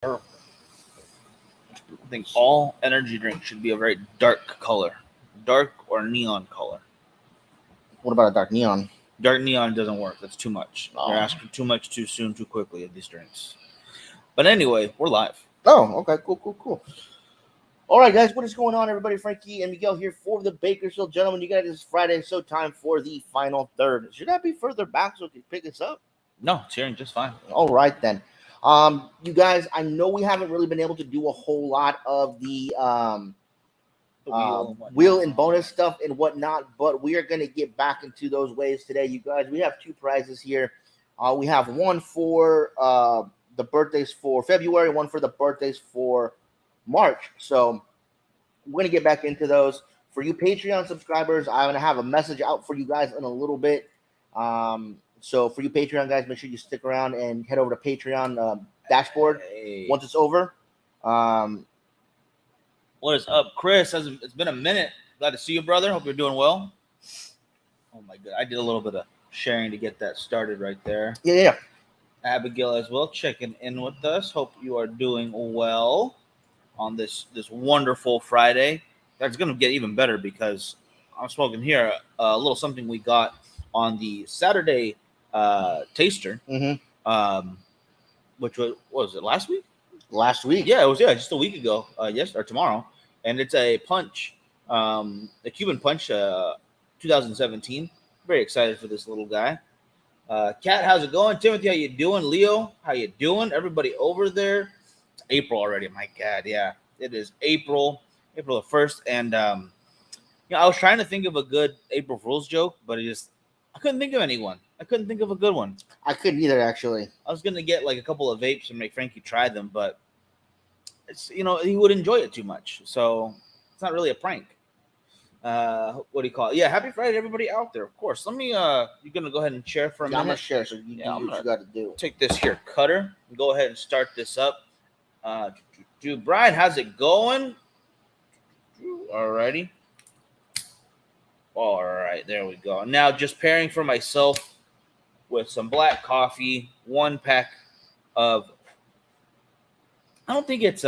Purple. I think all energy drinks should be a very dark color, dark or neon color. What about a dark neon? Dark neon doesn't work. That's too much. Oh. You're asking too much too soon, too quickly of these drinks. But anyway, we're live. Oh, okay, cool. All right, guys, what is going on, everybody? Frankie and Miguel here for the Bakersfield Gentlemen. You guys, it's Friday, so time for the final third. Should I be further back so we can pick this up? No, it's hearing just fine. All right, then. You guys, I know we haven't really been able to do a whole lot of the wheel and bonus stuff and whatnot, but we are going to get back into those ways today. You guys, we have two prizes here. We have one for the birthdays for February, one for the birthdays for March. So we're going to get back into those. For you Patreon subscribers, I'm going to have a message out for you guys in a little bit. So for you Patreon guys, make sure you stick around and head over to Patreon dashboard once it's over. What is up, Chris? It's been a minute. Glad to see you, brother. Hope you're doing well. Oh my god, I did a little bit of sharing to get that started right there. Yeah. Abigail as well, checking in with us. Hope you are doing well on this wonderful Friday. That's gonna get even better because I'm smoking here a little something we got on the Saturday taster. Which was it last week? Last week. Yeah, it was just a week ago. Yes, or tomorrow. And it's a punch, the Cuban punch, 2017. Very excited for this little guy. Kat, how's it going? Timothy, how you doing? Leo, how you doing? Everybody over there. It's April already. My God, yeah, it is April the 1st. And I was trying to think of a good April Fool's joke, but I couldn't think of anyone. I couldn't think of a good one. I couldn't either, actually. I was gonna get like a couple of vapes and make Frankie try them, but it's he would enjoy it too much, so it's not really a prank. What do you call it? Yeah, happy Friday, everybody out there. Of course. Let me. You're gonna go ahead and share for a minute. I'm gonna share, so you do what you got to do. Take this here cutter and go ahead and start this up. Brian, how's it going? Alrighty. All right, there we go. Now just pairing for myself with some black coffee, 1 pack of. I don't think it's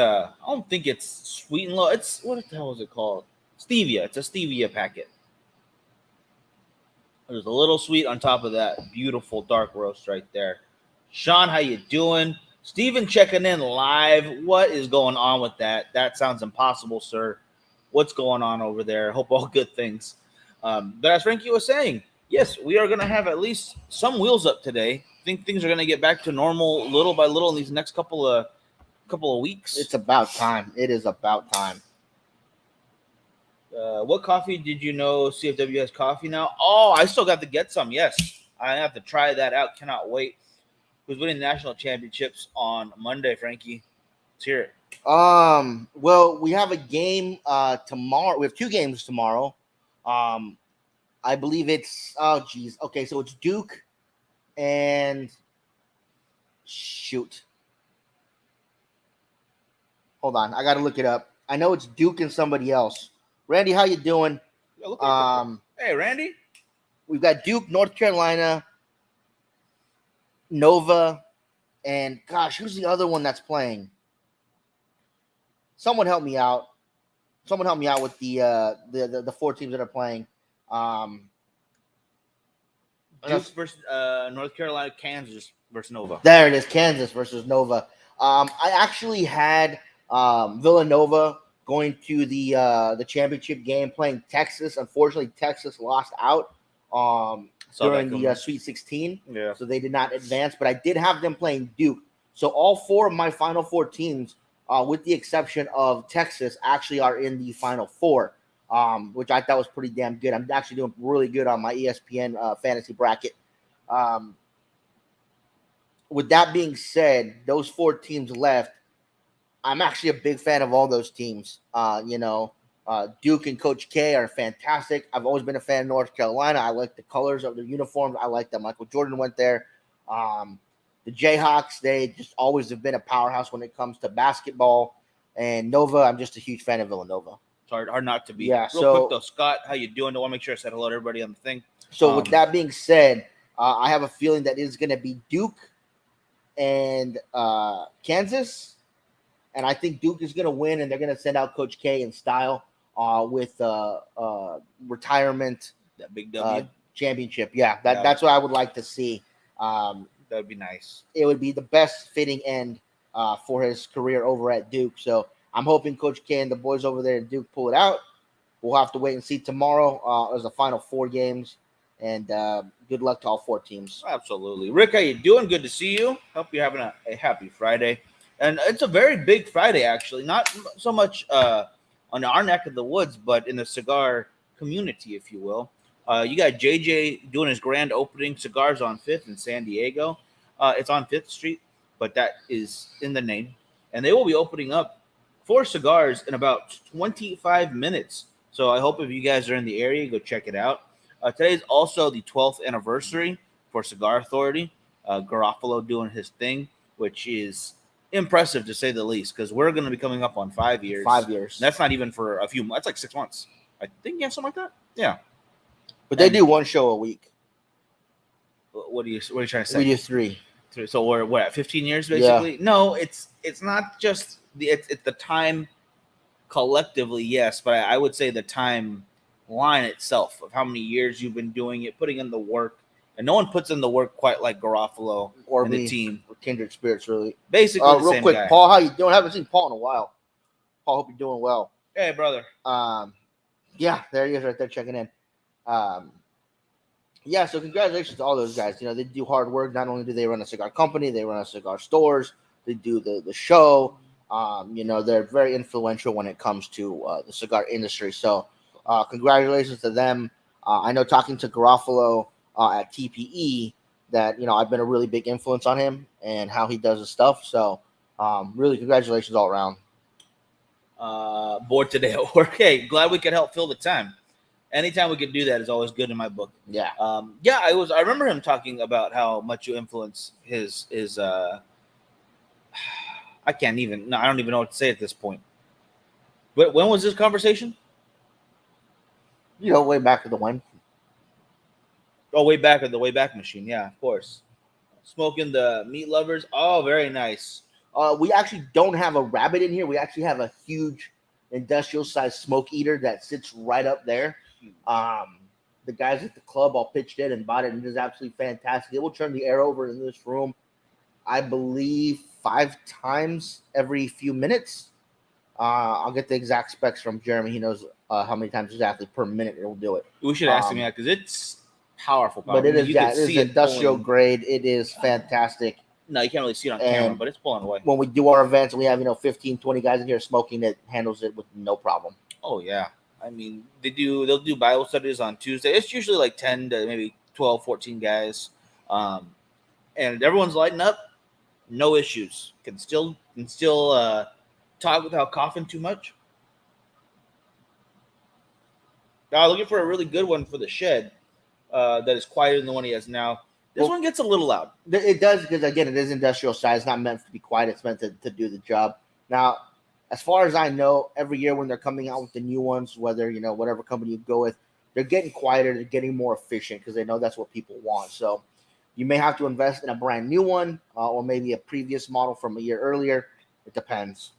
sweet and low. It's what the hell is it called? Stevia. It's a stevia packet. There's a little sweet on top of that. Beautiful dark roast right there. Sean, how you doing? Steven checking in live. What is going on with that? That sounds impossible, sir. What's going on over there? Hope all good things. But as Frankie was saying, yes, we are going to have at least some wheels up today. I think things are going to get back to normal little by little in these next couple of weeks. It's about time. It is about time. What coffee did you know CFW has coffee now? Oh, I still got to get some. Yes, I have to try that out. Cannot wait. Who's winning the national championships on Monday, Frankie? Let's hear it. Well, we have a game tomorrow. We have 2 games tomorrow. I believe it's okay, so it's Duke and shoot. Hold on, I gotta look it up. I know it's Duke and somebody else. Randy, how you doing? Hey, Randy. We've got Duke, North Carolina, Nova, and gosh, who's the other one that's playing? Someone help me out. Someone help me out with the 4 teams that are playing. Duke versus North Carolina, Kansas versus Nova. There it is, Kansas versus Nova. I actually had Villanova going to the championship game playing Texas. Unfortunately, Texas lost out during the Sweet 16. Yeah. So they did not advance, but I did have them playing Duke. So all 4 of my Final Four teams, with the exception of Texas, actually are in the Final Four, which I thought was pretty damn good. I'm actually doing really good on my ESPN fantasy bracket. With that being said, those 4 teams left, I'm actually a big fan of all those teams. Duke and Coach K are fantastic. I've always been a fan of North Carolina. I like the colors of their uniforms. I like that Michael Jordan went there. The Jayhawks, they just always have been a powerhouse when it comes to basketball. And Nova, I'm just a huge fan of Villanova. It's hard not to be. Yeah. Real quick though, Scott, how you doing? I want to make sure I said hello to everybody on the thing. So with that being said, I have a feeling that it's going to be Duke and Kansas. And I think Duke is going to win, and they're going to send out Coach K in style with retirement That big W. Championship. Yeah, that's what I would like to see. That would be nice. It would be the best fitting end for his career over at Duke. So I'm hoping Coach K and the boys over there at Duke pull it out. We'll have to wait and see tomorrow. There's the final 4 games, and good luck to all 4 teams. Absolutely. Rick, how you doing? Good to see you. Hope you're having a happy Friday. And it's a very big Friday, actually. Not so much on our neck of the woods, but in the cigar community, if you will. You got JJ doing his grand opening. Cigars on 5th in San Diego. It's on 5th Street, but that is in the name. And they will be opening up 4 cigars in about 25 minutes. So I hope if you guys are in the area, go check it out. Today is also the 12th anniversary for Cigar Authority. Garofalo doing his thing, which is impressive to say the least, because we're going to be coming up on 5 years. 5 years. And that's not even for a few months. That's like 6 months. I think, yeah, something like that. Yeah. But they do 1 show a week. What are you trying to say? We do 3. So we're what, at 15 years basically? Yeah. No, it's not just it's the time collectively, yes, but I would say the time line itself of how many years you've been doing it, putting in the work, and no one puts in the work quite like Garofalo or the team. Kindred spirits, really. Basically, the real same quick, guy. Paul, how you doing? I haven't seen Paul in a while. Paul, hope you're doing well. Hey, brother. Yeah, there he is, right there checking in. Yeah, so congratulations to all those guys. You know, they do hard work. Not only do they run a cigar company, they run a cigar stores. They do the show. You know, they're very influential when it comes to the cigar industry. So congratulations to them. I know talking to Garofalo at TPE that, you know, I've been a really big influence on him and how he does his stuff. So really congratulations all around. Bored today at work. Hey, glad we could help fill the time. Anytime we can do that is always good in my book. Yeah. I remember him talking about how much you influence his I don't even know what to say at this point. But when was this conversation? You know, way back at the when. Oh, way back at the Wayback Machine. Yeah, of course. Smoking the meat lovers. Oh, very nice. We actually don't have a rabbit in here. We actually have a huge industrial sized smoke eater that sits right up there. The guys at the club all pitched in and bought it, and it is absolutely fantastic. It will turn the air over in this room, I believe, 5 times every few minutes. I'll get the exact specs from Jeremy. He knows how many times exactly per minute it will do it. We should ask him that because it's powerful. But it is, it is industrial grade. It is fantastic. No, you can't really see it on camera, but it's pulling away. When we do our events, we have 15, 20 guys in here smoking. It handles it with no problem. Oh yeah. I mean, they'll do Bible studies on Tuesday. It's usually like 10 to maybe 12, 14 guys. And everyone's lighting up. No issues. Can still talk without coughing too much. Looking for a really good one for the shed that is quieter than the one he has now. This one gets a little loud. It does, because, again, it is industrial size. It's not meant to be quiet. It's meant to do the job. Now, as far as I know, every year when they're coming out with the new ones, whether, whatever company you go with, they're getting quieter. They're getting more efficient because they know that's what people want. So you may have to invest in a brand new one or maybe a previous model from a year earlier. It depends.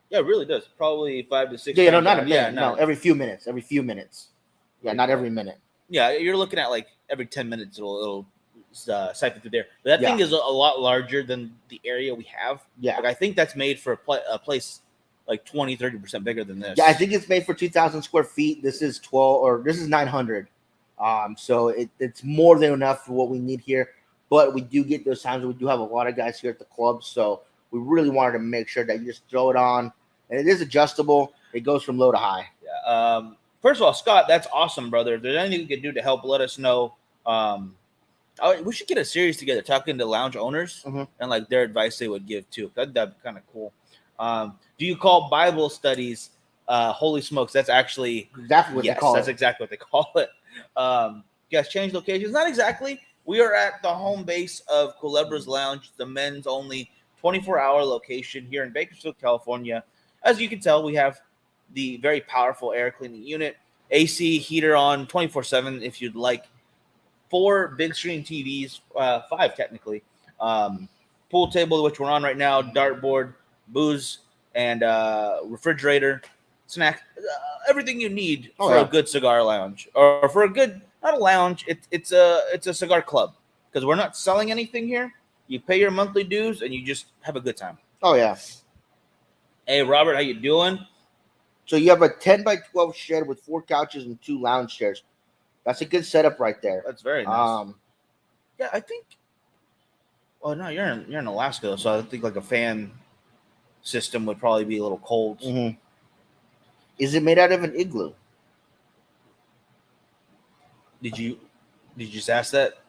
Yeah, it really does. Probably 5 to 6. Yeah, no, not a minute. No, every few minutes. Every few minutes. Yeah, not every minute. Yeah, you're looking at like every 10 minutes it'll siphon through there. But that thing is a lot larger than the area we have. Yeah. Like, I think that's made for a place like 20, 30% bigger than this. Yeah, I think it's made for 2,000 square feet. This is 900. So it's more than enough for what we need here. But we do get those times where we do have a lot of guys here at the club. So we really wanted to make sure that you just throw it on. And it is adjustable. It goes from low to high. Yeah. First of all, Scott, that's awesome, brother. If there's anything we can do to help, let us know. We should get a series together talking to lounge owners and like their advice they would give too. That'd be kind of cool. Do you call Bible studies holy smokes? That's actually exactly what they call it. That's exactly what they call it. You guys change locations? Not exactly. We are at the home base of Culebra's Lounge, the men's only 24-hour location here in Bakersfield, California. As you can tell, we have the very powerful air cleaning unit, AC heater on 24/7 if you'd like. 4 big screen TVs, 5 technically. pool table, which we're on right now, dartboard, booze, and refrigerator, snacks, everything you need for a good cigar lounge, or for a good, not a lounge, it's a cigar club, because we're not selling anything here. You pay your monthly dues and you just have a good time. Oh yeah. Hey Robert, how you doing? So you have a 10 by 12 shed with 4 couches and 2 lounge chairs. That's a good setup right there. That's very nice. Yeah, I think. Oh no, you're in Alaska, so I think like a fan system would probably be a little cold. Mm-hmm. Is it made out of an igloo? Did you just ask that?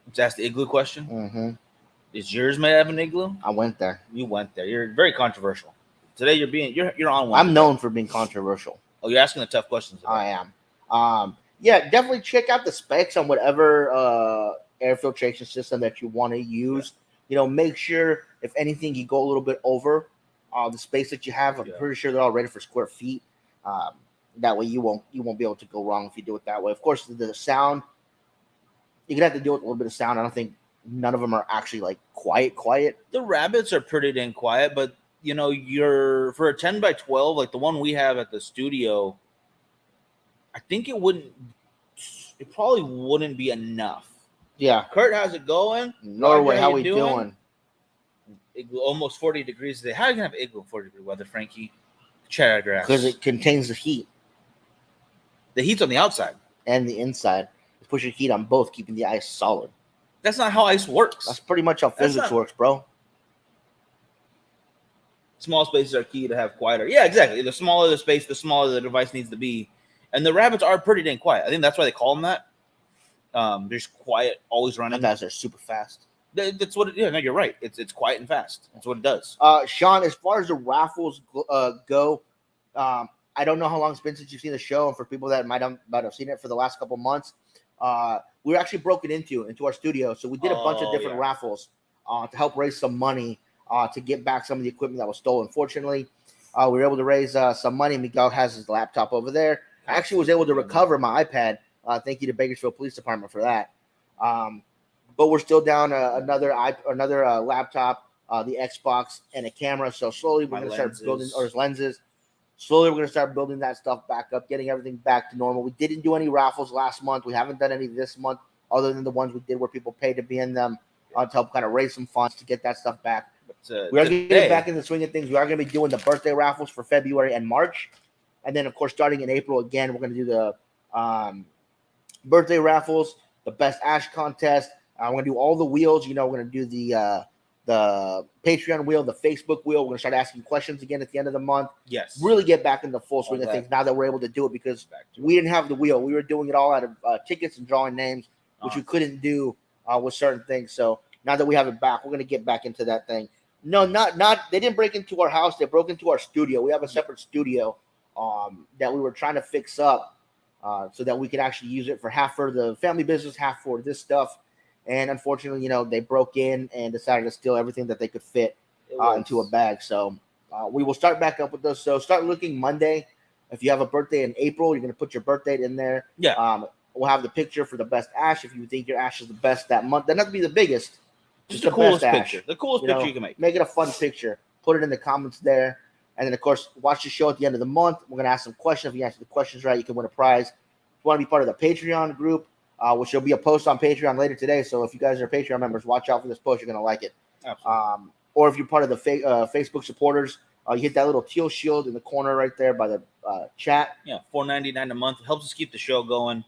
Just ask the igloo question. Mm-hmm. Is yours made out of an igloo? I went there. You went there. You're very controversial. Today you're on one. I'm known for being controversial. Oh, you're asking the tough questions today. I am. Yeah, definitely check out the specs on whatever air filtration system that you want to use. You know, make sure if anything you go a little bit over the space that you have. I'm pretty sure they're all rated for square feet. That way you won't be able to go wrong if you do it that way. Of course, the sound, you're gonna have to deal with a little bit of sound. I don't think none of them are actually like quiet. The rabbits are pretty dang quiet, but you know, for a 10 by 12, like the one we have at the studio, I think it probably wouldn't be enough. Yeah. Kurt, how's it going? Norway, how we doing? Igloo, almost 40 degrees today. How are you gonna have igloo 40-degree weather, Frankie? Cheddar grass. Because it contains the heat. The heat's on the outside. And the inside. It's pushing heat on both, keeping the ice solid. That's not how ice works. That's pretty much how physics works, bro. Small spaces are key to have quieter. Yeah, exactly. The smaller the space, the smaller the device needs to be. And the rabbits are pretty dang quiet. I think that's why they call them that. They're just quiet, always running. And guys are super fast. That's what it is. Yeah, no, you're right. It's quiet and fast. That's what it does. Sean, as far as the raffles go, I don't know how long it's been since you've seen the show. And for people that might have seen it for the last couple months, we were actually broken into our studio. So we did a bunch of different raffles to help raise some money to get back some of the equipment that was stolen. Fortunately, we were able to raise some money. Miguel has his laptop over there. I actually was able to recover my iPad. Thank you to Bakersfield Police Department for that. But we're still down another laptop, the Xbox, and a camera. So slowly we're going to start building, or his lenses. Slowly we're going to start building that stuff back up, getting everything back to normal. We didn't do any raffles last month. We haven't done any this month, other than the ones we did where people paid to be in them to help kind of raise some funds to get that stuff back. We are getting back in the swing of things. We are going to be doing the birthday raffles for February and March. And then, of course, starting in April, again, we're going to do the birthday raffles, the best ash contest. We're going to do all the wheels. You know, we're going to do the Patreon wheel, the Facebook wheel. We're going to start asking questions again at the end of the month. Yes. Really get back in the full swing of things now that we're able to do it, because we didn't have the wheel. We were doing it all out of tickets and drawing names, which we couldn't do with certain things. So now that we have it back, we're going to get back into that thing. No, not they didn't break into our house. They broke into our studio. We have a separate studio that we were trying to fix up so that we could actually use it for half for the family business, half for this stuff. And unfortunately, you know, they broke in and decided to steal everything that they could fit into a bag. So we will start back up with those. So start looking Monday. If you have a birthday in April, you're going to put your birth date in there. Yeah. We'll have the picture for the best ash. If you think your ash is the best that month, doesn't have to be the biggest. Just the coolest picture. The coolest picture you can make. Make it a fun picture. Put it in the comments there. And then, of course, watch the show at the end of the month. We're going to ask some questions. If you answer the questions right, you can win a prize. If you want to be part of the Patreon group, which will be a post on Patreon later today. So if you guys are Patreon members, watch out for this post. You're going to like it. Absolutely. Or if you're part of the Facebook supporters, you hit that little teal shield in the corner right there by the chat. Yeah, $4.99 a month. It helps us keep the show going.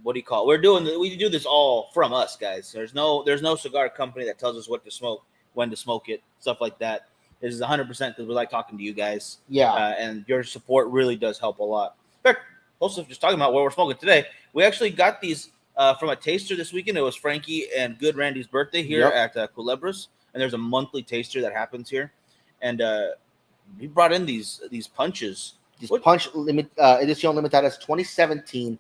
What do you call it? We do this all from us, guys. There's no cigar company that tells us what to smoke, when to smoke it, stuff like that. This is 100% because we like talking to you guys. Yeah. And your support really does help a lot. In fact, also just talking about what we're smoking today, we actually got these from a taster this weekend. It was Frankie and Good Randy's birthday here at Culebras, and there's a monthly taster that happens here. And we brought in these punches. Punch Edición Limitadas 2017.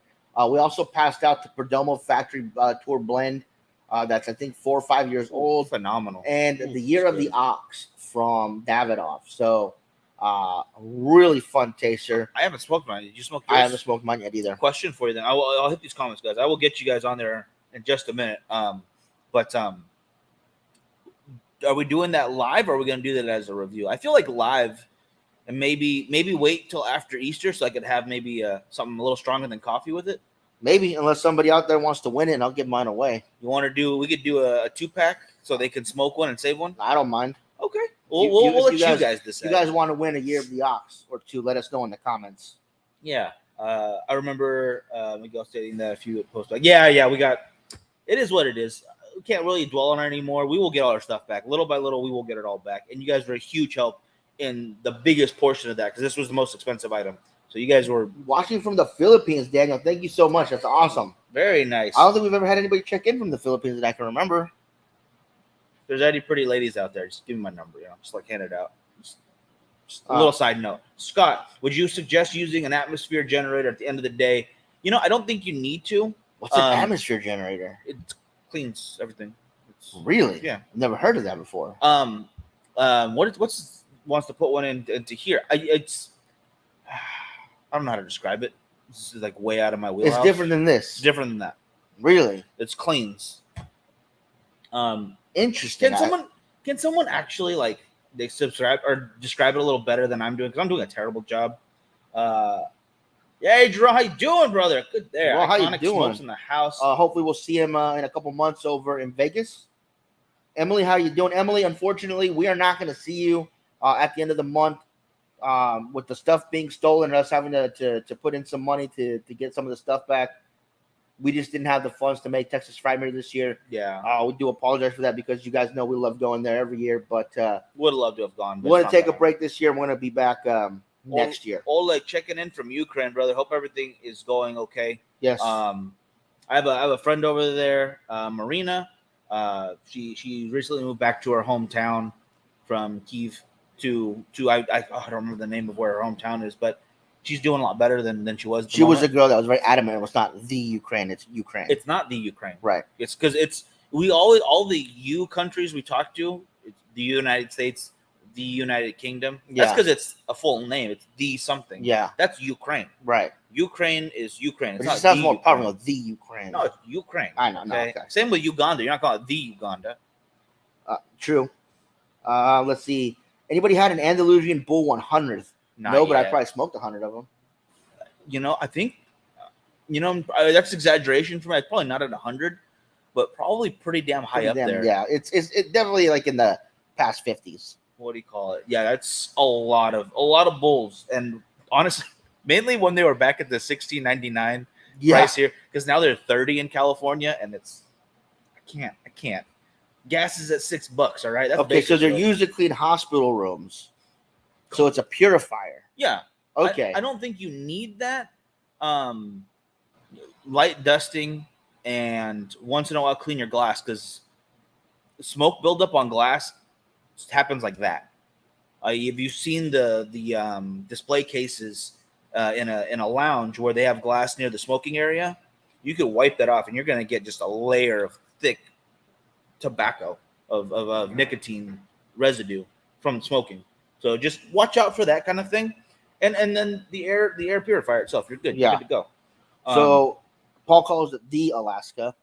We also passed out the Perdomo Factory Tour Blend. That's, I think, 4 or 5 years old. Phenomenal. And the Year of the Ox from Davidoff. So, really fun taster. I haven't smoked mine. Did you smoke yours? I haven't smoked mine yet either. Question for you then. I'll hit these comments, guys. I will get you guys on there in just a minute. But are we doing that live, or are we going to do that as a review? I feel like live, and maybe wait till after Easter so I could have maybe something a little stronger than coffee with it. Maybe, unless somebody out there wants to win it, and I'll give mine away. You want to do? We could do a 2-pack so they can smoke one and save one. I don't mind. Okay, we'll let you guys decide. If you guys want to win a year of the ox or two, let us know in the comments. Yeah, I remember Miguel stating that a few posts back. Yeah, we got. It is what it is. We can't really dwell on it anymore. We will get all our stuff back. Little by little, we will get it all back. And you guys were a huge help in the biggest portion of that because this was the most expensive item. So you guys were watching from the Philippines, Daniel. Thank you so much. That's awesome. Very nice. I don't think we've ever had anybody check in from the Philippines that I can remember. If there's any pretty ladies out there, just give me my number. Just like hand it out. Just a little side note. Scott, would you suggest using an atmosphere generator at the end of the day? I don't think you need to. What's an atmosphere generator? It cleans everything. Really? Yeah. I've never heard of that before. What's wants to put one into here? I don't know how to describe it. This is like way out of my wheelhouse. It's different than this. It's different than that. Really? It's cleans. Interesting. Can someone actually like they subscribe or describe it a little better than I'm doing? Because I'm doing a terrible job. Hey, Jerome, how you doing, brother? Good there. Well, how you Iconic doing? Smokes in the house. Hopefully we'll see him in a couple months over in Vegas. Emily, how you doing? Emily, unfortunately, we are not going to see you at the end of the month with the stuff being stolen and us having to put in some money to get some of the stuff back. We just didn't have the funds to make Texas Frightmare this year. Yeah. We do apologize for that because you guys know we love going there every year. But would have loved to have gone. We're going to take a break this year. We're going to be back next year. Oleg checking in from Ukraine, brother. Hope everything is going okay. Yes. I have a friend over there, Marina. She recently moved back to her hometown from Kyiv to I don't remember the name of where her hometown is, but she's doing a lot better than she was. She was a girl that was very adamant. It was not the Ukraine. It's Ukraine. It's not the Ukraine. Right. It's because all the U countries we talk to, it's the United States, the United Kingdom. Yeah. That's because it's a full name. It's the something. Yeah. That's Ukraine. Right. Ukraine is Ukraine. It just sounds more powerful. The Ukraine. No, it's Ukraine. I know. Okay? Okay. Same with Uganda. You're not calling it the Uganda. True. Let's see. Anybody had an Andalusian Bull 100th? No, but I probably smoked 100 of them. I think, that's exaggeration for me. It's probably not at 100, but probably pretty damn high up there. Yeah, it's definitely like in the past 50s. What do you call it? Yeah, that's a lot of bulls, and honestly, mainly when they were back at the $16.99 price here, because now they're $30 in California, and I can't. Gas is at $6. All right. That's okay, so they're used to clean hospital rooms, so it's a purifier. Yeah. Okay. I don't think you need that. Light dusting and once in a while clean your glass because smoke buildup on glass happens like that. Have you seen the display cases in a lounge where they have glass near the smoking area? You could wipe that off and you're going to get just a layer of thick tobacco of nicotine residue from smoking. So just watch out for that kind of thing. And then the air purifier itself, you're good. Yeah. You're good to go. So Paul calls it the Alaska,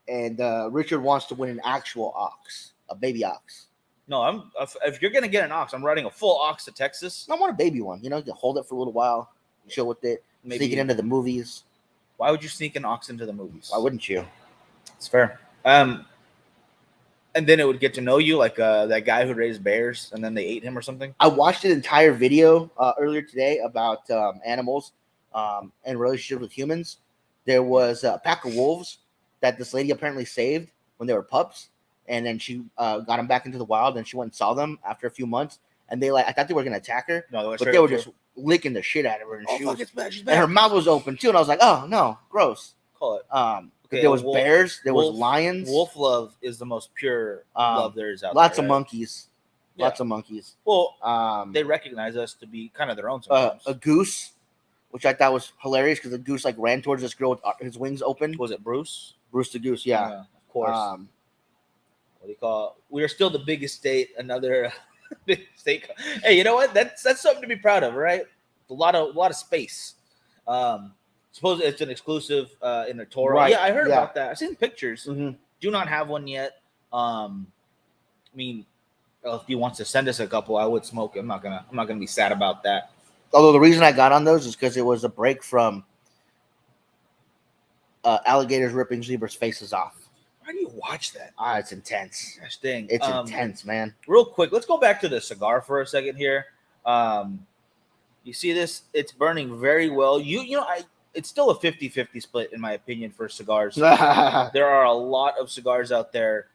and Richard wants to win an actual ox, a baby ox. No, if you're gonna get an ox, I'm riding a full ox to Texas. I want a baby one. You can hold it for a little while, chill with it, Maybe sneak it into the movies. Why would you sneak an ox into the movies? Why wouldn't you? It's fair. And then it would get to know you, like that guy who raised bears, and then they ate him or something. I watched an entire video earlier today about animals and relationship with humans. There was a pack of wolves that this lady apparently saved when they were pups, and then she got them back into the wild, and she went and saw them after a few months, and I thought they were gonna attack her, but they were just licking the shit out of her, and it's bad, she's bad. and her mouth was open too, and I was like, oh no, gross. Call it. Okay, there was bears, there was lions. Wolf love is the most pure love there is out lots there. Of monkeys. Yeah. Lots of monkeys. Well, they recognize us to be kind of their own sometimes. A goose, which I thought was hilarious because the goose ran towards this girl with his wings open. Was it Bruce? Bruce the goose, yeah. Of course. What do you call it? We are still the biggest state. Another big state. Hey, you know what? That's something to be proud of, right? A lot of space. Suppose it's an exclusive in the Toro. Right. Yeah, I heard about that. I've seen pictures. Mm-hmm. Do not have one yet. I mean, if he wants to send us a couple, I would smoke it. I'm not gonna be sad about that. Although the reason I got on those is because it was a break from alligators ripping zebras' faces off. Why do you watch that? It's intense. Gosh dang. It's intense, man. Real quick, let's go back to the cigar for a second here. You see this? It's burning very well. It's still a 50-50 split in my opinion for cigars. There are a lot of cigars out there,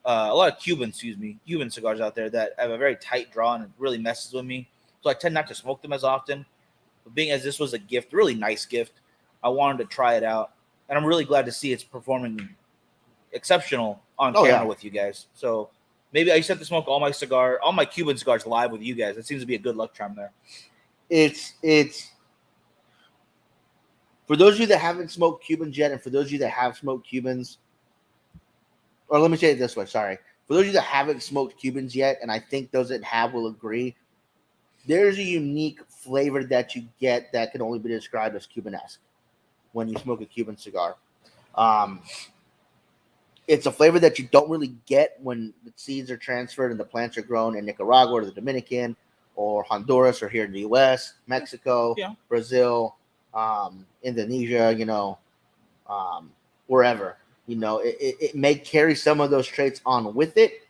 a lot of Cuban cigars out there that have a very tight draw and it really messes with me. So I tend not to smoke them as often. But being as this was a gift, really nice gift, I wanted to try it out. And I'm really glad to see it's performing exceptional on camera with you guys. So maybe I just have to smoke all my Cuban cigars live with you guys. That seems to be a good luck charm there. It's for those of you that haven't smoked Cubans yet, and for those of you that have smoked Cubans, or let me say it this way, sorry. For those of you that haven't smoked Cubans yet, and I think those that have will agree, there's a unique flavor that you get that can only be described as Cuban-esque when you smoke a Cuban cigar. It's a flavor that you don't really get when the seeds are transferred and the plants are grown in Nicaragua or the Dominican or Honduras or here in the U.S., Mexico, Brazil, Indonesia, wherever. It may carry some of those traits on with it,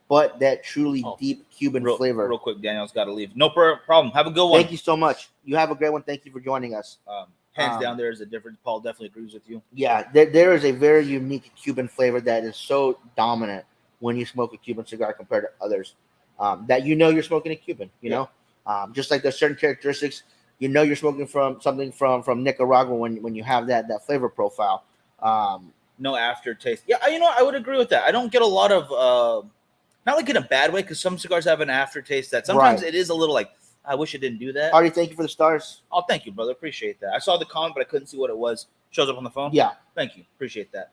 but that truly deep Cuban flavor. Real quick, Daniel's got to leave. No problem. Have a good one. Thank you so much. You have a great one. Thank you for joining us. Hands down, there is a difference. Paul definitely agrees with you. Yeah, there is a very unique Cuban flavor that is so dominant when you smoke a Cuban cigar compared to others. That you're smoking a Cuban. Just like there's certain characteristics, you're smoking from something from Nicaragua when you have that flavor profile. No aftertaste. Yeah, I would agree with that. I don't get a lot of not like in a bad way, because some cigars have an aftertaste that sometimes it is a little like, I wish it didn't do that. Artie, thank you for the stars. Oh, thank you, brother. Appreciate that. I saw the comment, but I couldn't see what it was. Shows up on the phone? Yeah. Thank you. Appreciate that.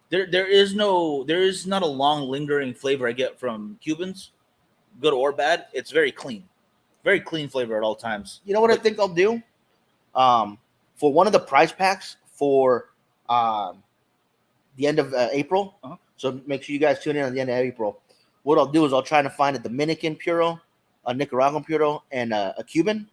There is not a long lingering flavor I get from Cubans, good or bad. It's very clean. Very clean flavor at all times. You know what I think I'll do? For one of the prize packs for the end of April, so make sure you guys tune in on the end of April. What I'll do is I'll try to find a Dominican Puro, a Nicaraguan Puro, and a Cuban,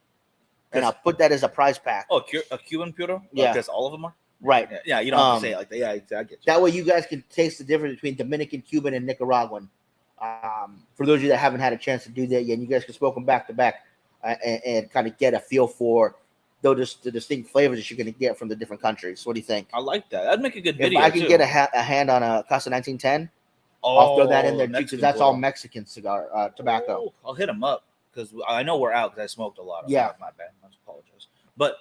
and I'll put that as a prize pack. Oh, a Cuban Puro? Yeah. Because all of them are? Right. Yeah, you don't have to say it like that. Yeah, I get you. That way you guys can taste the difference between Dominican, Cuban, and Nicaraguan. For those of you that haven't had a chance to do that yet, you guys can smoke them back to back and kind of get a feel for the distinct flavors that you're going to get from the different countries. What do you think? I like that. That'd make a good video. If I could get a hand on a Casa 1910, I'll throw that in there too, because that's all Mexican cigar tobacco. I'll hit them up because I know we're out because I smoked a lot of them. My bad. I apologize. But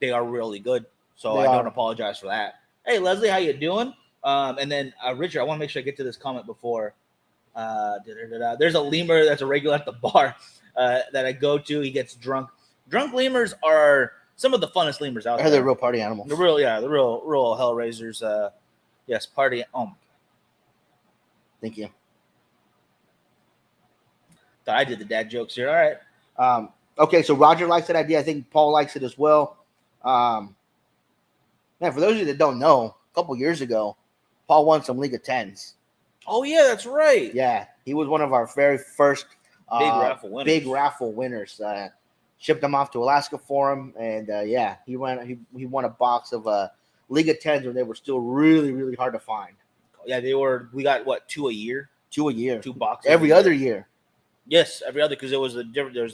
they are really good, so I don't apologize for that. Hey, Leslie, how you doing? And then Richard, I want to make sure I get to this comment before. There's a lemur that's a regular at the bar that I go to. He gets drunk. Drunk lemurs are some of the funnest lemurs out there. They're real party animals. The real hellraisers. Yes, party. Oh my God. Thank you. Thought I did the dad jokes here. All right. Okay, so Roger likes that idea. I think Paul likes it as well. Man, for those of you that don't know, a couple years ago, Paul won some League of Tens. Oh yeah, that's right. Yeah, he was one of our very first big raffle winners. Shipped them off to Alaska for him, and he won a box of League of Tens when they were still really, really hard to find. Yeah, they were. We got what, 2 a year? 2 a year. 2 boxes every other year. Yes, every other, because there's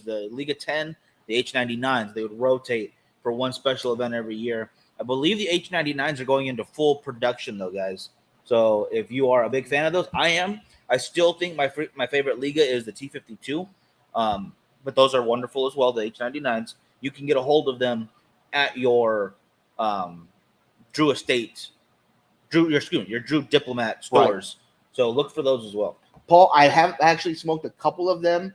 the League of 10, the H99s. They would rotate for one special event every year. I believe the H99s are going into full production though, guys. So if you are a big fan of those, I am. I still think my favorite Liga is the T52. But those are wonderful as well, the H99s. You can get a hold of them at your Drew Drew Diplomat stores. Right. So look for those as well. Paul, I have actually smoked a couple of them.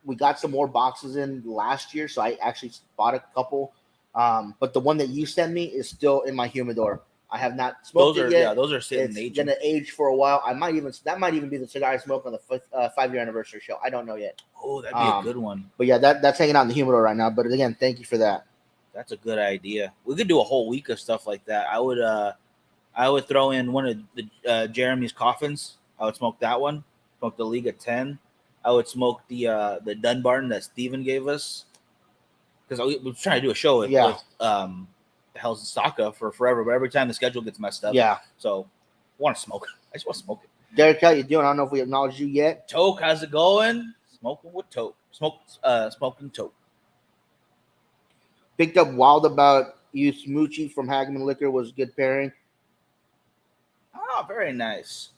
We got some more boxes in last year, so I actually bought a couple. But the one that you sent me is still in my humidor. I have not smoked it yet. Yeah, those are sitting. It's going to age for a while. That might even be the cigar I smoked on the 5-year anniversary show. I don't know yet. Oh, that'd be a good one. But yeah, that's hanging out in the humidor right now. But again, thank you for that. That's a good idea. We could do a whole week of stuff like that. I would I would throw in one of the Jeremy's Coffins. I would smoke that one. Smoke the Liga 10. I would smoke the Dunbarton that Steven gave us. Because we were trying to do a show with Hell's Saka for forever, but every time the schedule gets messed up. Yeah. So I want to smoke it. I just want to smoke it. Derek, how you doing? I don't know if we acknowledged you yet. Toke, how's it going? Smoking with Toke. Smoking Toke. Picked up Wild About You Smoochie from Hagman Liquor was a good pairing. Oh, very nice.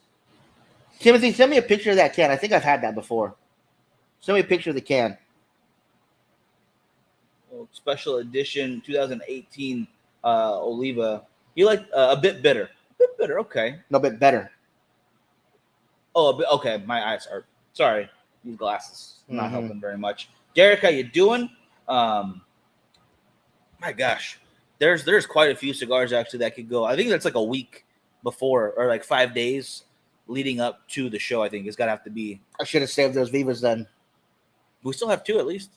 Timothy, send me a picture of that can. I think I've had that before. Send me a picture of the can. Well, special edition 2018 Oliva. You like a bit bitter. A bit bitter, okay. No, bit better. Oh, a bit, okay. My eyes are sorry. These glasses not helping very much. Derek, how you doing? My gosh, there's quite a few cigars actually that could go. I think that's like a week before or like 5 days leading up to the show. I think it's gotta have to be. I should have saved those Vivas then. We still have 2 at least.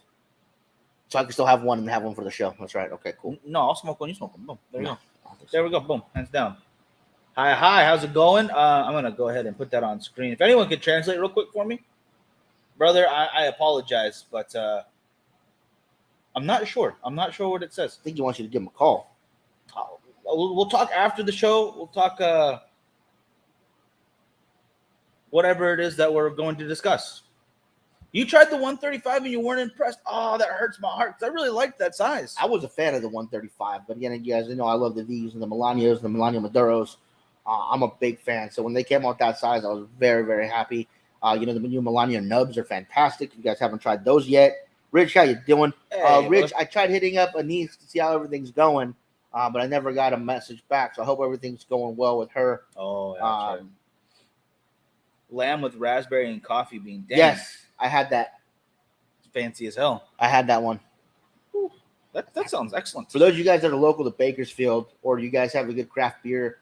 So I can still have one and have one for the show. That's right. Okay, cool. No, I'll smoke one. You smoke one. Boom. There you go. There we go. Boom. Hands down. Hi. How's it going? I'm gonna go ahead and put that on screen. If anyone could translate real quick for me, brother. I apologize, but I'm not sure. I'm not sure what it says. I think he wants you to give him a call. We'll talk after the show. We'll talk whatever it is that we're going to discuss. You tried the 135 and you weren't impressed. Oh, that hurts my heart. I really liked that size. I was a fan of the 135, but again, you guys know I love the V's and the Melanios, the Melania Maduros. I'm a big fan. So when they came out that size, I was very, very happy. The new Melania Nubs are fantastic. If you guys haven't tried those yet, Rich, how you doing? Hey, Rich, I tried hitting up Anise to see how everything's going, but I never got a message back. So I hope everything's going well with her. Oh, yeah, that's right. Lamb with raspberry and coffee bean. Dang. Yes, I had that. Fancy as hell. I had that one. Ooh, that sounds excellent. For those of you guys that are local to Bakersfield, or you guys have a good craft beer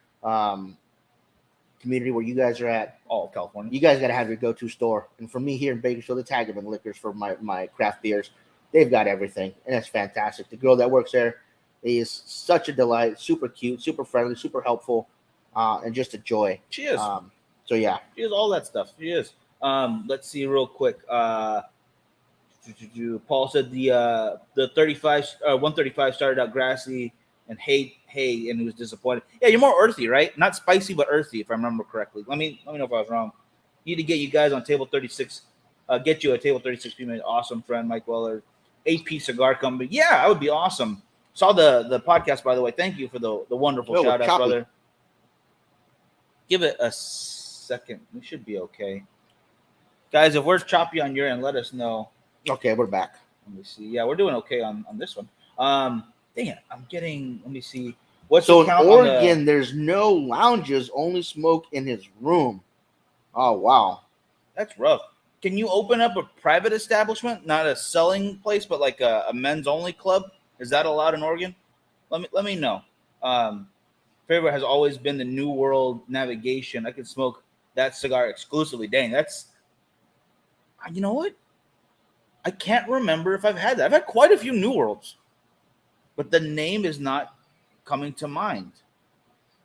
community where you guys are at, all California, you guys got to have your go-to store. And for me here in Bakersfield, it's Hagman Liquors for my craft beers. They've got everything, and that's fantastic. The girl that works there is such a delight, super cute, super friendly, super helpful, and just a joy. She is. So yeah, she is all that stuff. She is. Let's see real quick. Paul said the 135 started out grassy and hey, and he was disappointed. Yeah, you're more earthy, right? Not spicy, but earthy, if I remember correctly. Let me know if I was wrong. Need to get you guys on table 36. Get you a table 36 female. Awesome friend, Mike Weller. AP Cigar Company. Yeah, that would be awesome. Saw the podcast, by the way. Thank you for the wonderful shout out, brother. Give it a second. We should be okay. Guys, if we're choppy on your end, let us know. Okay, we're back. Let me see. Yeah, we're doing okay on this one. Dang it. I'm getting, let me see. What's so in Oregon, there's no lounges, only smoke in his room. Oh, wow. That's rough. Can you open up a private establishment, not a selling place, but like a men's only club? Is that allowed in Oregon? Let me know. Favorite has always been the New World Navigation. I could smoke that cigar exclusively. Dang, that's, you know what? I can't remember if I've had that. I've had quite a few New Worlds, but the name is not coming to mind.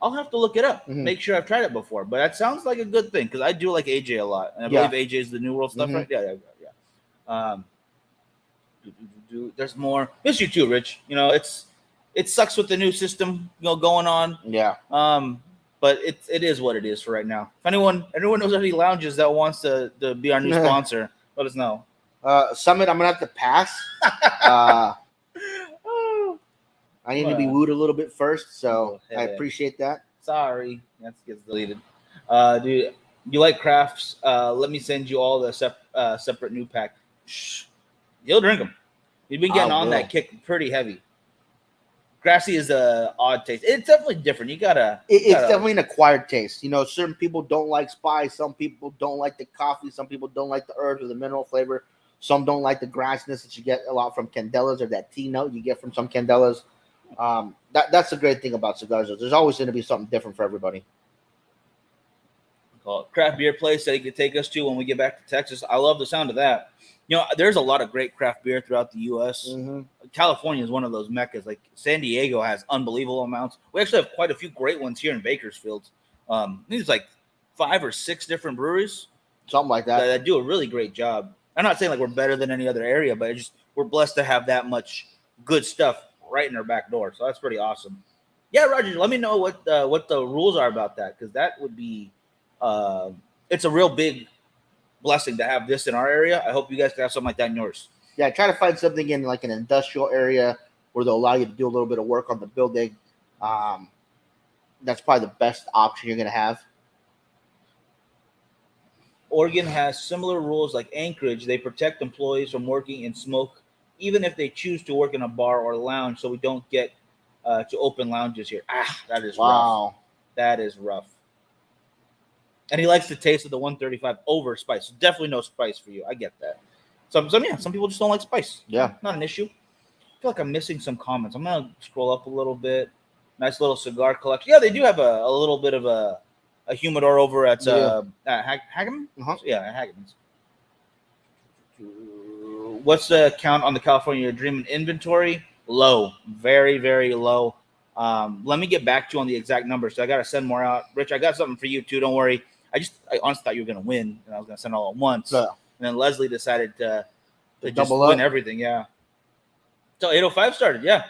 I'll have to look it up, make sure I've tried it before. But that sounds like a good thing because I do like AJ a lot, and I believe AJ is the New World stuff, right? Yeah. There's more. Miss you too, Rich. You know, it sucks with the new system, going on. Yeah. But it is what it is for right now. If anyone knows any lounges that wants to be our new sponsor, let us know. Summit, I'm gonna have to pass. I need to be wooed a little bit first, so I appreciate that. Sorry, that gets deleted. Dude, you like crafts? Let me send you all the separate new pack. Shh. You'll drink them. You've been getting on that kick pretty heavy. Grassy is a odd taste. It's definitely different. It's definitely an acquired taste. Certain people don't like spice. Some people don't like the coffee. Some people don't like the herbs or the mineral flavor. Some don't like the grassiness that you get a lot from Candelas or that tea note you get from some Candelas. That's the great thing about cigars. There's always going to be something different for everybody. call it, craft beer place that he could take us to when we get back to Texas. I love the sound of that. You know, there's a lot of great craft beer throughout the U.S. Mm-hmm. California is one of those meccas. Like San Diego has unbelievable amounts. We actually have quite a few great ones here in Bakersfield. I think there's like 5 or 6 different breweries, something like that, that do a really great job. I'm not saying like we're better than any other area, but we're blessed to have that much good stuff right in our back door. So that's pretty awesome. Yeah, Roger, let me know what the rules are about that, because that would be it's a real big blessing to have this in our area. I hope you guys can have something like that in yours. Yeah, try to find something in like an industrial area where they'll allow you to do a little bit of work on the building. That's probably the best option you're going to have. Oregon has similar rules like Anchorage. They protect employees from working in smoke, even if they choose to work in a bar or lounge, so we don't get to open lounges here. That is rough. That is rough. And he likes the taste of the 135 over spice. So definitely no spice for you. I get that. Some people just don't like spice. Yeah. Not an issue. I feel like I'm missing some comments. I'm going to scroll up a little bit. Nice little cigar collection. Yeah, they do have a little bit of a humidor over at Hageman? Uh-huh. Yeah, at Hageman's. What's the count on the California Dreamin' inventory? Low. Very, very low. Let me get back to you on the exact numbers. So I got to send more out. Rich, I got something for you too. Don't worry. I honestly thought you were going to win, and I was going to send all at once. Yeah. And then Leslie decided to just double win up. everything. Yeah. So 805 started. Yeah.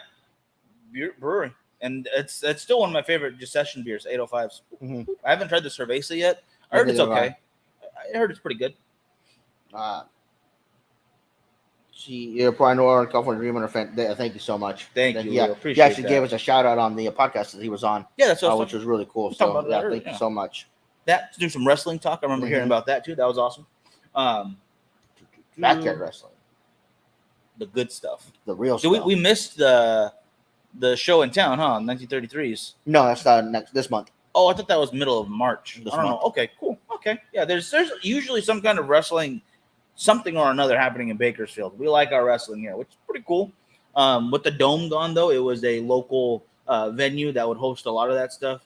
Brewery. And it's still one of my favorite just session beers, 805s. Mm-hmm. I haven't tried the Cerveza yet. I heard it's okay. I heard it's pretty good. You're probably know our California Dreamer fan. Thank you so much. Thank you. Yeah, appreciate he actually that. gave us a shout out on the podcast that he was on. Yeah, that's which was really cool. So yeah, thank you so much. That to do some wrestling talk. I remember hearing about that too. That was awesome. Backyard wrestling, the good stuff, the real stuff. We missed the show in town, huh? 1933s. No, that's this month. Oh, I thought that was middle of March. This I don't month. know. Okay, cool. Okay, yeah. There's usually some kind of wrestling, something or another happening in Bakersfield. We like our wrestling here, which is pretty cool. With the dome gone though, it was a local venue that would host a lot of that stuff.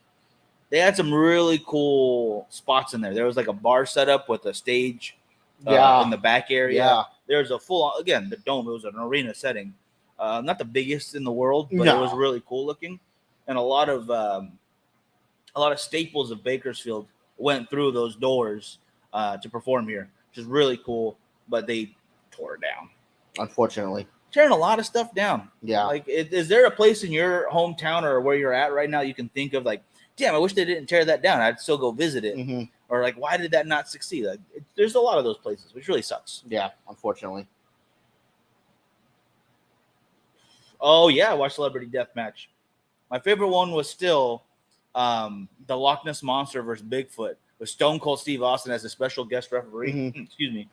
They had some really cool spots in there. There was like a bar set up with a stage in the back area. Yeah. There's a again, the dome, it was an arena setting. Not the biggest in the world, but it was really cool looking. And a lot of staples of Bakersfield went through those doors to perform here, which is really cool, but they tore it down. Unfortunately. Tearing a lot of stuff down. Yeah. Like, is there a place in your hometown or where you're at right now you can think of like, damn, I wish they didn't tear that down. I'd still go visit it. Mm-hmm. Or like, why did that not succeed? Like, there's a lot of those places, which really sucks. Yeah, unfortunately. Oh, yeah, I watched Celebrity Deathmatch. My favorite one was still the Loch Ness Monster versus Bigfoot with Stone Cold Steve Austin as a special guest referee. Mm-hmm. Excuse me.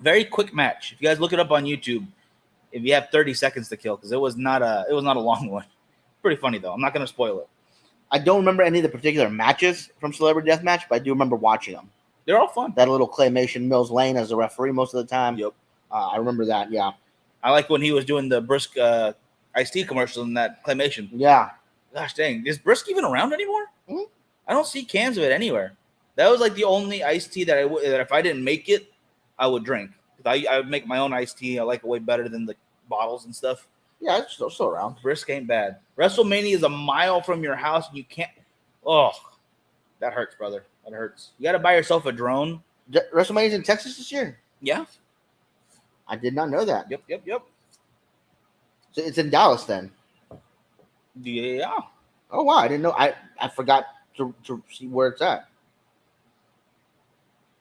Very quick match. If you guys look it up on YouTube, if you have 30 seconds to kill, because it was not a long one. Pretty funny though. I'm not going to spoil it. I don't remember any of the particular matches from Celebrity Deathmatch, but I do remember watching them. They're all fun. That little claymation Mills Lane as a referee most of the time. Yep. I remember that. Yeah. I like when he was doing the Brisk iced tea commercial in that claymation. Yeah. Gosh dang, is Brisk even around anymore? Mm-hmm. I don't see cans of it anywhere. That was like the only iced tea that that if I didn't make it, I would drink. I would make my own iced tea. I like it way better than the bottles and stuff. Yeah, it's still around. Brisk ain't bad. WrestleMania is a mile from your house, and you can't. Oh, that hurts, brother. That hurts. You got to buy yourself a drone. WrestleMania's in Texas this year? Yeah. I did not know that. Yep. So it's in Dallas then? Yeah. Oh, wow. I didn't know. I forgot to see where it's at.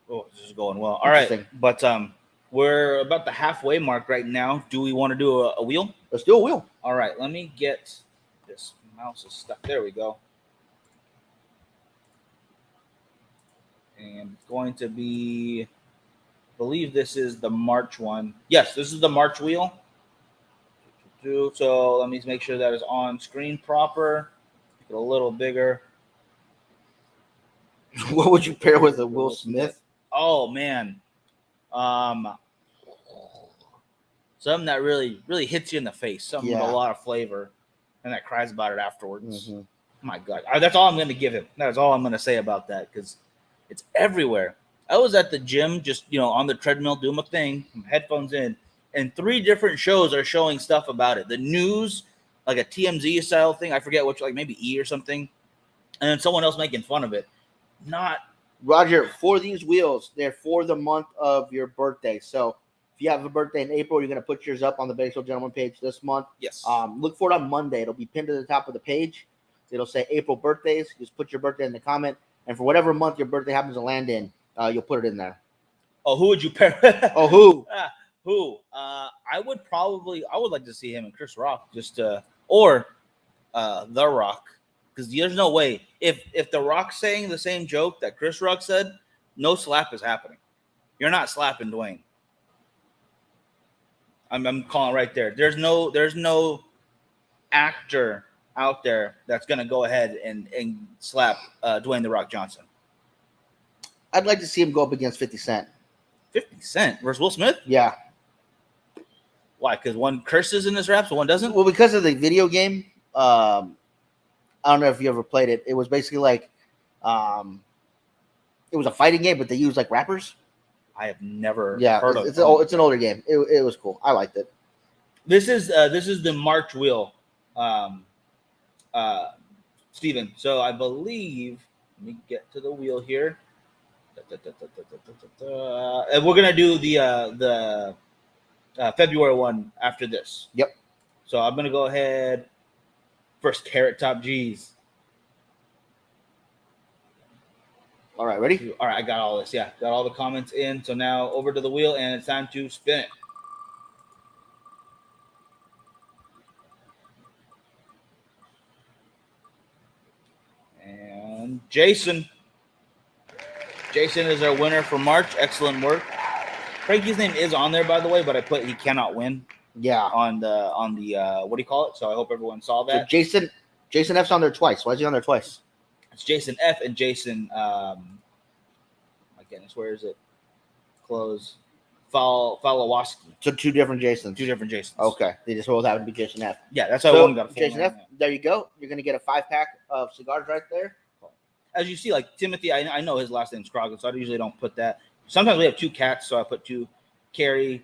Oh, this is going well. All right. But we're about the halfway mark right now. Do we want to do a wheel? Let's do a wheel. All right. Let me get this. Mouse is stuck. There we go. And it's going to be, I believe this is the March one. Yes, this is the March wheel. So let me make sure that is on screen proper. Make it a little bigger. What would you pair with a Will Smith? Oh man. Something that really hits you in the face. Something with a lot of flavor and that cries about it afterwards. Mm-hmm. My God, that's all I'm going to give him. That's all I'm going to say about that because it's everywhere. I was at the gym, just on the treadmill, doing my thing, headphones in, and 3 different shows are showing stuff about it. The news, like a TMZ style thing, I forget which, like maybe E or something, and then someone else making fun of it. Not Roger, for these wheels, they're for the month of your birthday. So if you have a birthday in April, you're going to put yours up on the Baseball Gentleman page this month. yes. Look for it on Monday. It'll be pinned to the top of the page. It'll say April birthdays. Just put your birthday in the comment. And for whatever month your birthday happens to land in, you'll put it in there. Oh, who would you pair? Oh, who? Who? I would like to see him and Chris Rock, or The Rock, because there's no way if The Rock's saying the same joke that Chris Rock said, no slap is happening. You're not slapping Dwayne. I'm calling right there. There's no actor out there that's gonna go ahead and slap Dwayne The Rock Johnson. I'd like to see him go up against 50 Cent. 50 Cent versus Will Smith? Yeah. Why? Because one curses in his raps, but one doesn't? Well, because of the video game. I don't know if you ever played it. It was basically like, it was a fighting game, but they used like rappers. I have never heard of it. It's an older game. It was cool. I liked it. This is the March wheel, Steven. So I believe, let me get to the wheel here. And we're gonna do the February one after this. Yep. So I'm gonna go ahead. First Carrot Top G's. All right, ready? All right, I got all this. Yeah, got all the comments in. So now over to the wheel, and it's time to spin it. And Jason is our winner for March. Excellent work. Frankie's name is on there, by the way, but I put he cannot win. Yeah. On the what do you call it? So I hope everyone saw that. So Jason F's on there twice. Why is he on there twice? It's Jason F and Jason. My goodness, where is it? Close. Falawaski. So 2 different Jasons. 2 different Jasons. Okay. They just both happen to be Jason F. Yeah, that's how one got a Jason F. There you go. You're gonna get a 5-pack of cigars right there. As you see, like Timothy, I know his last name's Scroggins, so I usually don't put that. Sometimes we have 2 cats, so I put 2. Carrie,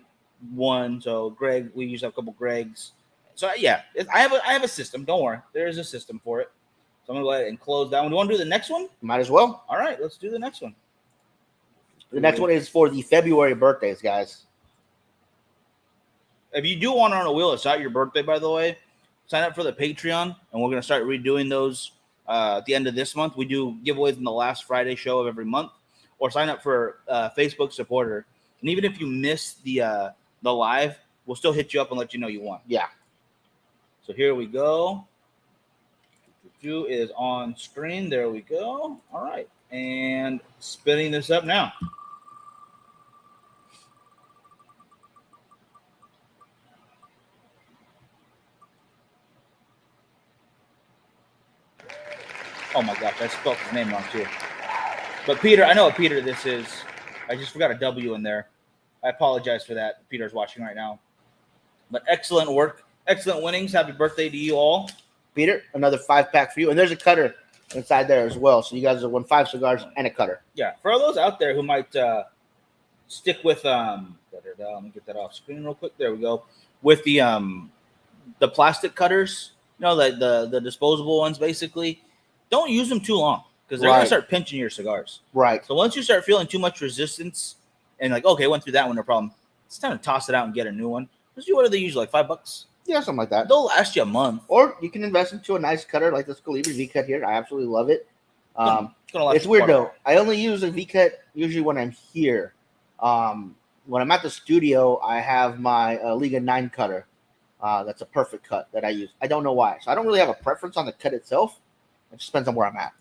1. So Greg, we usually have a couple Gregs. So yeah, I have a system. Don't worry, there is a system for it. So I'm gonna go ahead and close that one. Do you want to do the next one? Might as well. All right, let's do the next one. The next one is for the February birthdays, guys. If you do want to run a wheel, it's not your birthday, by the way. Sign up for the Patreon, and we're gonna start redoing those at the end of this month. We do giveaways in the last Friday show of every month, or sign up for Facebook supporter. And even if you miss the live, we'll still hit you up and let you know you won. Yeah. So here we go. Is on screen. There we go. All right, and spinning this up now. Oh my gosh, I spelled his name wrong too. But Peter, I know what Peter this is. I just forgot a W in there. I apologize for that. Peter's watching right now. But excellent work. Excellent winnings. Happy birthday to you all. Peter, another 5-pack for you. And there's a cutter inside there as well. So you guys have won 5 cigars and a cutter. Yeah. For all those out there who might stick with let me get that off screen real quick. There we go. With the plastic cutters, the disposable ones basically. Don't use them too long because they're going to start pinching your cigars. Right. So once you start feeling too much resistance and like, okay, went through that one, no problem. It's time to toss it out and get a new one. What do they use, like $5? Yeah, something like that. They'll last you a month. Or you can invest into a nice cutter like this Calibri V-Cut here. I absolutely love it. It's weird, though. I only use a V-Cut usually when I'm here. When I'm at the studio, I have my Liga 9 cutter. That's a perfect cut that I use. I don't know why. So I don't really have a preference on the cut itself. It just depends on where I'm at.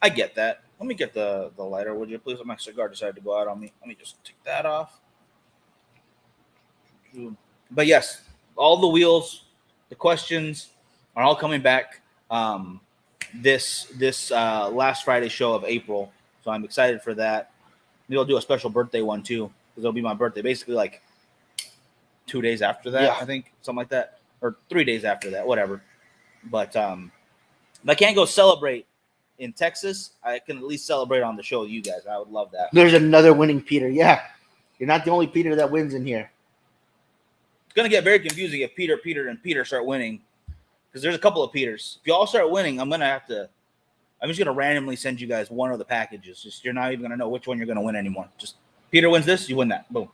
I get that. Let me get the lighter, would you please? My cigar decided to go out on me. Let me just take that off. But yes, all the wheels, the questions are all coming back this last Friday show of April. So I'm excited for that. Maybe I'll do a special birthday one too, because it'll be my birthday. Basically like 2 days after that, I think, something like that. Or 3 days after that, whatever. But If I can't go celebrate in Texas, I can at least celebrate on the show with you guys. I would love that. There's another winning Peter. Yeah, you're not the only Peter that wins in here. It's gonna get very confusing if Peter, and Peter start winning, because there's a couple of Peters. If you all start winning, I'm just gonna randomly send you guys one of the packages. Just you're not even gonna know which one you're gonna win anymore. Just Peter wins this, you win that. Boom.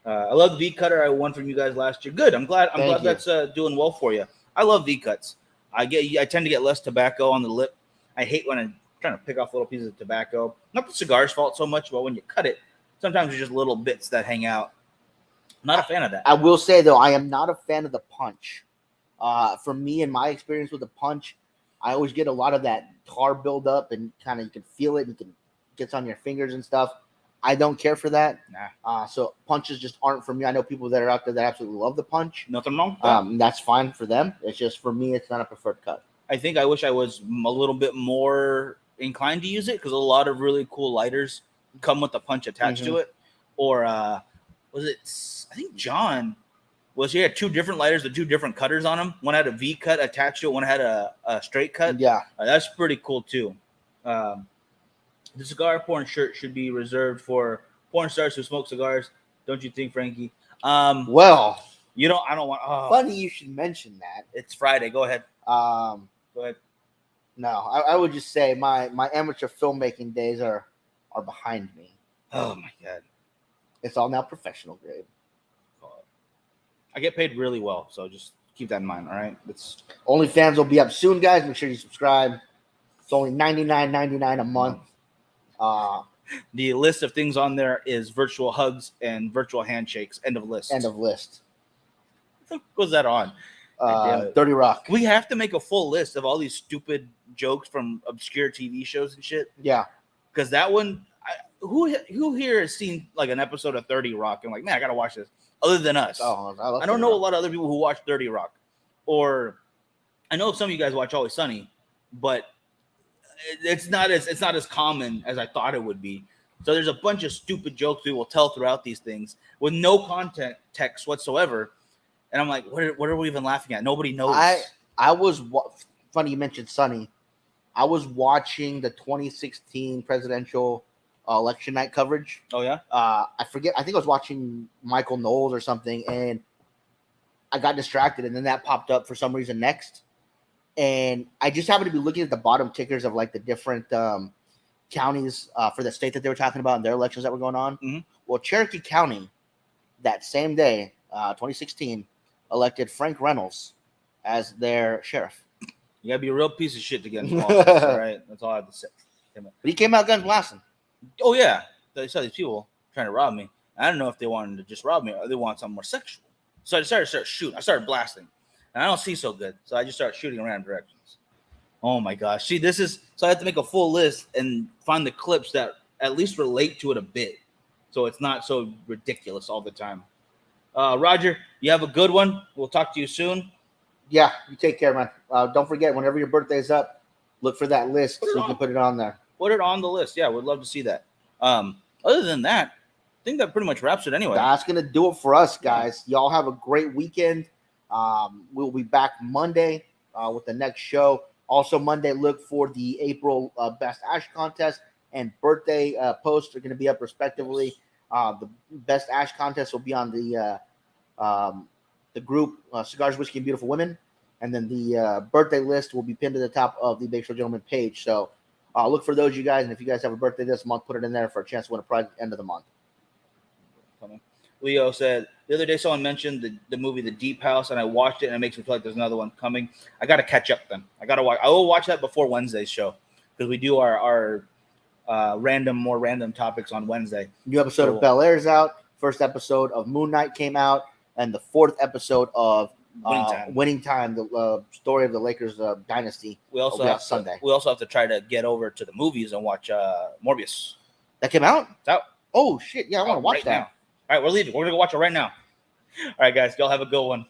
I love the V cutter I won from you guys last year. Good. I'm glad that's doing well for you. I love V cuts. I tend to get less tobacco on the lip. I hate when I'm trying to pick off little pieces of tobacco. Not the cigar's fault so much, but when you cut it, sometimes there's just little bits that hang out. I'm not a fan of that. I will say though, I am not a fan of the punch. For me, in my experience with the punch, I always get a lot of that tar buildup, and kind of you can feel it. It gets on your fingers and stuff. I don't care for that. Nah. So punches just aren't for me. I know people that are out there that absolutely love the punch. Nothing wrong with that. That's fine for them. It's just for me, it's not a preferred cut. I think I wish I was a little bit more inclined to use it, because a lot of really cool lighters come with the punch attached to it. Or was it? I think John he had two different lighters with two different cutters on them. One had a V cut attached to it. One had a straight cut. Yeah, that's pretty cool too. The cigar porn shirt should be reserved for porn stars who smoke cigars. Don't you think, Frankie? Well, I don't want. Funny you should mention that. It's Friday. Go ahead. Go ahead. No, I would just say my amateur filmmaking days are behind me. Oh my god! It's all now professional grade. I get paid really well, so just keep that in mind. All right. OnlyFans will be up soon, guys. Make sure you subscribe. It's only $99.99 a month. The list of things on there is virtual hugs and virtual handshakes. End of list. End of list. What goes that on? 30 Rock. We have to make a full list of all these stupid jokes from obscure TV shows and shit. Yeah. Because that one, who here has seen like an episode of 30 Rock and like, man, I gotta watch this. Other than us. I don't know a lot of other people who watch 30 Rock. Or I know some of you guys watch Always Sunny, but it's not as common as I thought it would be. So there's a bunch of stupid jokes we will tell throughout these things with no context whatsoever. And I'm like, what are we even laughing at? Nobody knows. I was funny you mentioned Sunny. I was watching the 2016 presidential election night coverage. Oh yeah. I forget. I think I was watching Michael Knowles or something, and I got distracted, and then that popped up for some reason next, and I just happened to be looking at the bottom tickers of like the different counties for the state that they were talking about and their elections that were going on. Mm-hmm. Well, Cherokee County that same day, 2016, elected Frank Reynolds as their sheriff. You gotta be a real piece of shit to get involved. All right, that's all I have to say. But he came out guns blasting. Oh yeah, they saw these people trying to rob me. I don't know if they wanted to just rob me or they want something more sexual. So I decided to start shooting. I started blasting, and I don't see so good, so I just started shooting in random directions. Oh my gosh! See, so I have to make a full list and find the clips that at least relate to it a bit, so it's not so ridiculous all the time. Roger, you have a good one. We'll talk to you soon. Yeah, you take care, man. Don't forget, whenever your birthday's up, look for that list so you can put it on there. Put it on the list. Yeah, we'd love to see that. Other than that, I think that pretty much wraps it anyway. That's going to do it for us, guys. Y'all have a great weekend. We'll be back Monday with the next show. Also, Monday, look for the April Best Ash Contest and birthday posts are going to be up respectively. The Best Ash Contest will be on the group Cigars, Whiskey, and Beautiful Women. And then the birthday list will be pinned to the top of the Big Show Gentleman page. So look for those, you guys. And if you guys have a birthday this month, put it in there for a chance to win a prize at the end of the month. Leo said, the other day someone mentioned the movie The Deep House, and I watched it, and it makes me feel like there's another one coming. I got to catch up then. I will watch that before Wednesday's show because we do our more random topics on Wednesday. New episode of Bel Air's out. First episode of Moon Knight came out, and the fourth episode of Winning Time, the story of the Lakers dynasty. We also have Sunday. We also have to try to get over to the movies and watch Morbius. That came out? It's out. Oh shit! Yeah, I want to watch that. Now. All right, we're leaving. We're gonna go watch it right now. All right, guys, y'all have a good one.